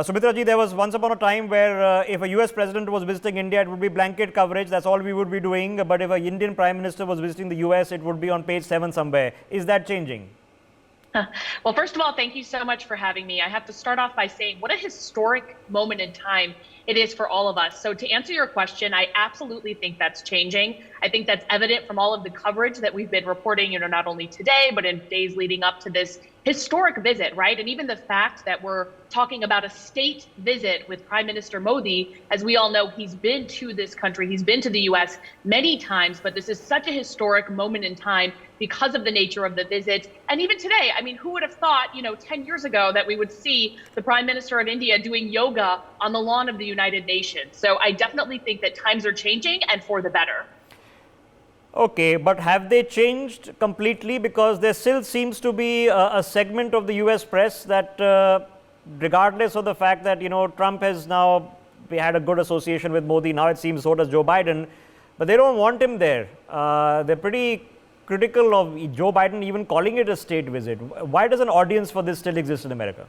Sumitra ji, there was once upon a time where if a US president was visiting India, it would be blanket coverage. That's all we would be doing. But if an Indian prime minister was visiting the US, it would be on page 7 somewhere. Is that changing? Well, first of all, thank you so much for having me. I have to start off by saying what a historic moment in time it is for all of us. So to answer your question, I absolutely think that's changing. I think that's evident from all of the coverage that we've been reporting, not only today, but in days leading up to this historic visit, right? And even the fact that we're talking about a state visit with Prime Minister Modi. As we all know, he's been to this country, he's been to the US many times, but this is such a historic moment in time because of the nature of the visit. And even today, I mean, who would have thought, 10 years ago that we would see the Prime Minister of India doing yoga on the lawn of the United Nations? So I definitely think that times are changing and for the better. Okay, but have they changed completely? Because there still seems to be a segment of the US press that regardless of the fact that, Trump has now had a good association with Modi, now it seems so does Joe Biden, but they don't want him there. They're pretty critical of Joe Biden even calling it a state visit. Why does an audience for this still exist in America?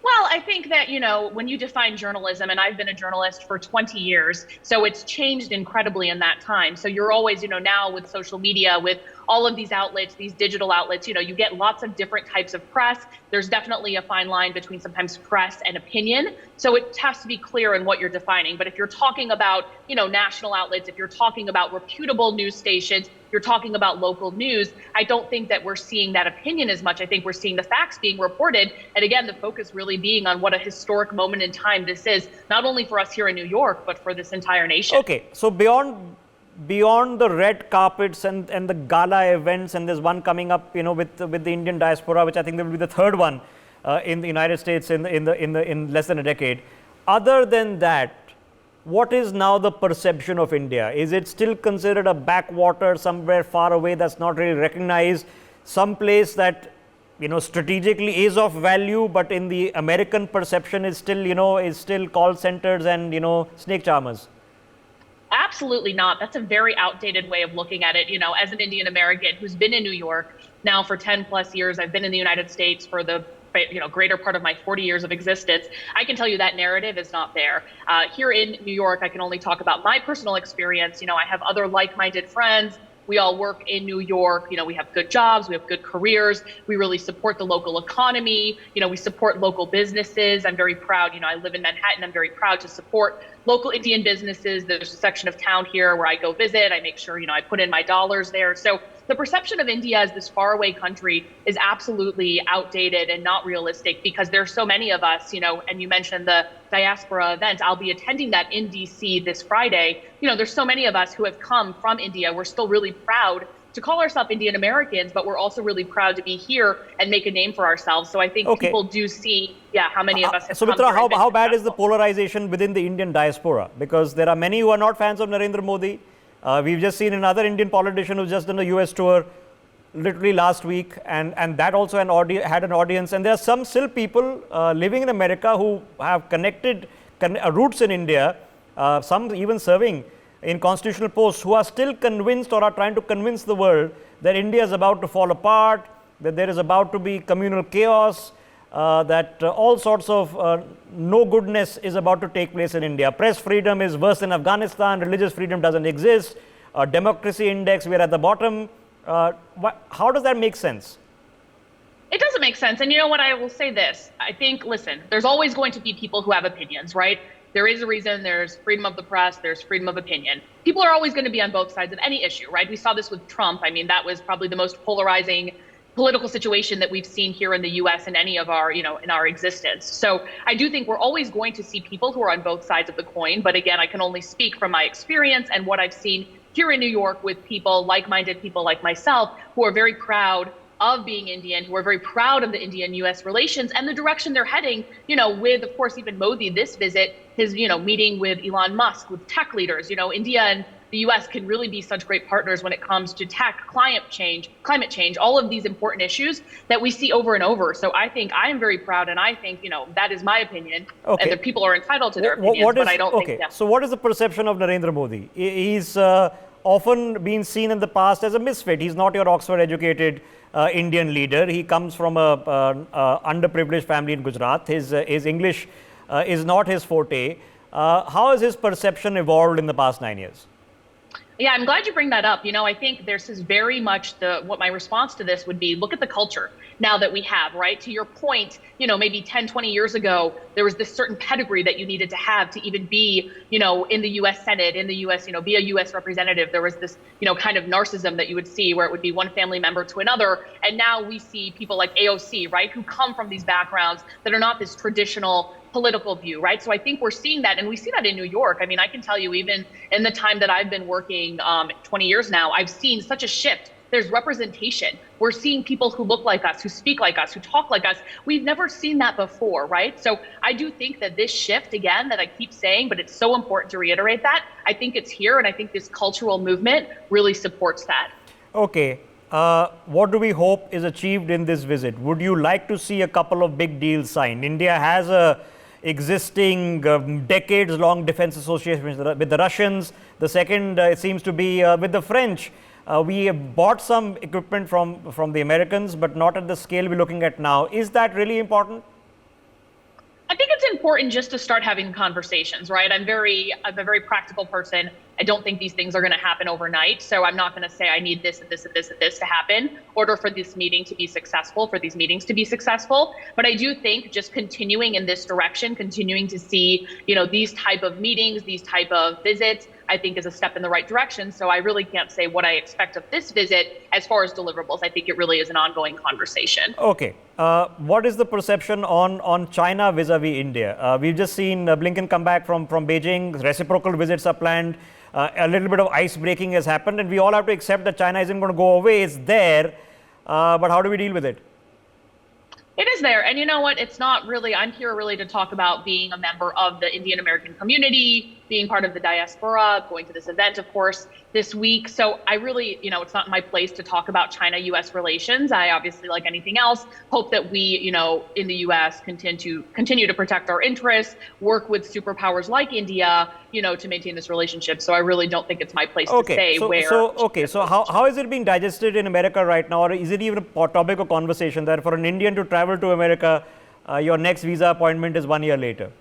Well, I think that, when you define journalism, and I've been a journalist for 20 years, so it's changed incredibly in that time. So you're always, now with social media, with all of these outlets, these digital outlets, you get lots of different types of press. There's definitely a fine line between sometimes press and opinion. So it has to be clear in what you're defining. But if you're talking about, national outlets, if you're talking about reputable news stations, you're talking about local news, I don't think that we're seeing that opinion as much. I think we're seeing the facts being reported. And again, the focus really being on what a historic moment in time this is, not only for us here in New York, but for this entire nation. Okay, so beyond the red carpets and the gala events, and there's one coming up, with the Indian diaspora, which I think will be the third one in the United States in less than a decade. Other than that, what is now the perception of India? Is it still considered a backwater somewhere far away that's not really recognized, some place that strategically is of value, but in the American perception is still call centers and snake charmers? Absolutely not. That's a very outdated way of looking at it. As an Indian American who's been in New York now for 10 plus years, I've been in the United States for the greater part of my 40 years of existence, I can tell you that narrative is not there. Here in New York, I can only talk about my personal experience. I have other like-minded friends. We all work in New York. We have good jobs. We have good careers. We really support the local economy. We support local businesses. I'm very proud. I live in Manhattan. I'm very proud to support local Indian businesses. There's a section of town here where I go visit. I make sure, I put in my dollars there. So the perception of India as this faraway country is absolutely outdated and not realistic because there's so many of us, and you mentioned the diaspora event. I'll be attending that in DC this Friday. There's so many of us who have come from India. We're still really proud to call ourselves Indian Americans, but we're also really proud to be here and make a name for ourselves. So I think people do see, how many of us have Sumitra, come here. How bad is the polarization within the Indian diaspora? Because there are many who are not fans of Narendra Modi. We've just seen another Indian politician who's just done a US tour literally last week, and that also had an audience. And there are some still people living in America who have connected roots in India, some even serving in constitutional posts, who are still convinced or are trying to convince the world that India is about to fall apart, that there is about to be communal chaos, that all sorts of no goodness is about to take place in India. Press freedom is worse than Afghanistan, religious freedom doesn't exist, democracy index, we're at the bottom. How does that make sense? It doesn't make sense. And you know what, I will say this. I think, listen, there's always going to be people who have opinions, right? There is a reason there's freedom of the press, there's freedom of opinion. People are always going to be on both sides of any issue, right? We saw this with Trump. I mean, that was probably the most polarizing political situation that we've seen here in the US in any of our, in our existence. So I do think we're always going to see people who are on both sides of the coin. But again, I can only speak from my experience and what I've seen here in New York with people, like-minded people like myself, who are very proud of being Indian, who are very proud of the Indian-US relations and the direction they're heading, with, of course, even Modi, this visit, his, meeting with Elon Musk, with tech leaders. India and the US can really be such great partners when it comes to tech, climate change, all of these important issues that we see over and over. So I think I am very proud, and I think, that is my opinion, and the people are entitled to their opinions, but I don't think that. So what is the perception of Narendra Modi? He's often been seen in the past as a misfit. He's not your Oxford-educated Indian leader. He comes from a underprivileged family in Gujarat. His English is not his forte. How has his perception evolved in the past 9 years? Yeah, I'm glad you bring that up. I think there's this very much what my response to this would be, look at the culture now that we have, right? To your point, maybe 10, 20 years ago, there was this certain pedigree that you needed to have to even be, in the US Senate, in the US, be a US representative. There was this, kind of narcissism that you would see where it would be one family member to another. And now we see people like AOC, right, who come from these backgrounds that are not this traditional political view, right? So I think we're seeing that, and we see that in New York. I mean, I can tell you, even in the time that I've been working 20 years now, I've seen such a shift. There's representation. We're seeing people who look like us, who speak like us, who talk like us. We've never seen that before, right? So I do think that this shift, again, that I keep saying, but it's so important to reiterate that, I think it's here, and I think this cultural movement really supports that. Okay. What do we hope is achieved in this visit? Would you like to see a couple of big deals signed? India has a existing decades-long defense association with the Russians. The second, it seems to be with the French. We have bought some equipment from the Americans, but not at the scale we're looking at now. Is that really important? I think it's important just to start having conversations, right? I'm a very practical person. I don't think these things are going to happen overnight. So I'm not going to say I need this and this and this and this to happen in order for this meeting to be successful, for these meetings to be successful. But I do think just continuing in this direction, continuing to see, these type of meetings, these type of visits, I think is a step in the right direction. So I really can't say what I expect of this visit as far as deliverables. I think it really is an ongoing conversation. Okay. What is the perception on China vis-a-vis India? We've just seen Blinken come back from Beijing. Reciprocal visits are planned. A little bit of ice breaking has happened, and we all have to accept that China isn't going to go away. It's there. But how do we deal with it? It is there. And you know what? It's not really, I'm here really to talk about being a member of the Indian American community, being part of the diaspora, going to this event, of course, this week. So I really, it's not my place to talk about China-US relations. I obviously, like anything else, hope that we, in the US continue to protect our interests, work with superpowers like India, to maintain this relationship. So I really don't think it's my place to say where. So how is it being digested in America right now? Or is it even a topic of conversation that for an Indian to travel to America, your next visa appointment is 1 year later?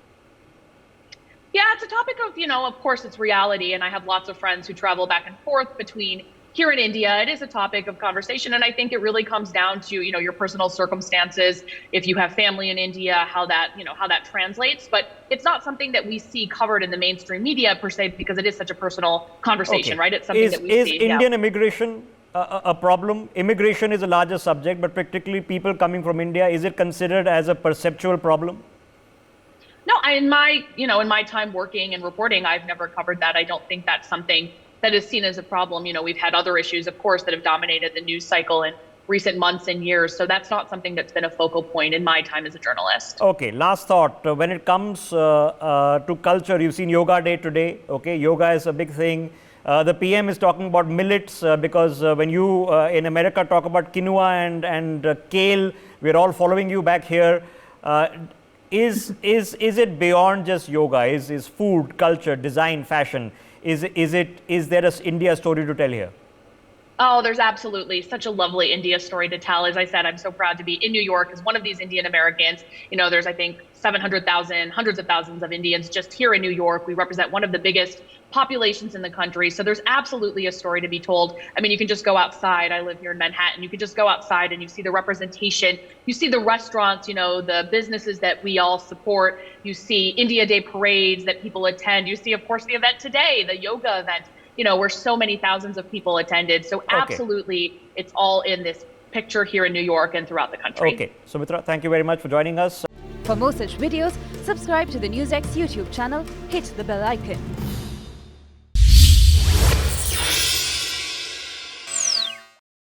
Yeah, it's a topic of, of course, it's reality. And I have lots of friends who travel back and forth between here in India. It is a topic of conversation. And I think it really comes down to, your personal circumstances. If you have family in India, how that translates. But it's not something that we see covered in the mainstream media per se, because it is such a personal conversation, right? It's something that we see. Is Indian immigration a problem? Immigration is a larger subject, but particularly people coming from India, is it considered as a perceptual problem? No, in my time working and reporting, I've never covered that. I don't think that's something that is seen as a problem. We've had other issues, of course, that have dominated the news cycle in recent months and years. So that's not something that's been a focal point in my time as a journalist. Okay, last thought. When it comes to culture, you've seen Yoga Day today. Okay, yoga is a big thing. The PM is talking about millets because when you in America talk about quinoa and kale, we're all following you back here. Is it beyond just yoga? Is food, culture, design, fashion? Is there an India story to tell here? Oh, there's absolutely such a lovely India story to tell. As I said, I'm so proud to be in New York as one of these Indian Americans. There's, I think, 700,000, hundreds of thousands of Indians just here in New York. We represent one of the biggest populations in the country. So there's absolutely a story to be told. I mean, you can just go outside. I live here in Manhattan. You can just go outside and you see the representation. You see the restaurants, the businesses that we all support. You see India Day parades that people attend. You see, of course, the event today, the yoga event, where so many thousands of people attended. So absolutely, it's all in this picture here in New York and throughout the country. Okay. Sumitra, thank you very much for joining us. For more such videos, subscribe to the NewsX YouTube channel, hit the bell icon.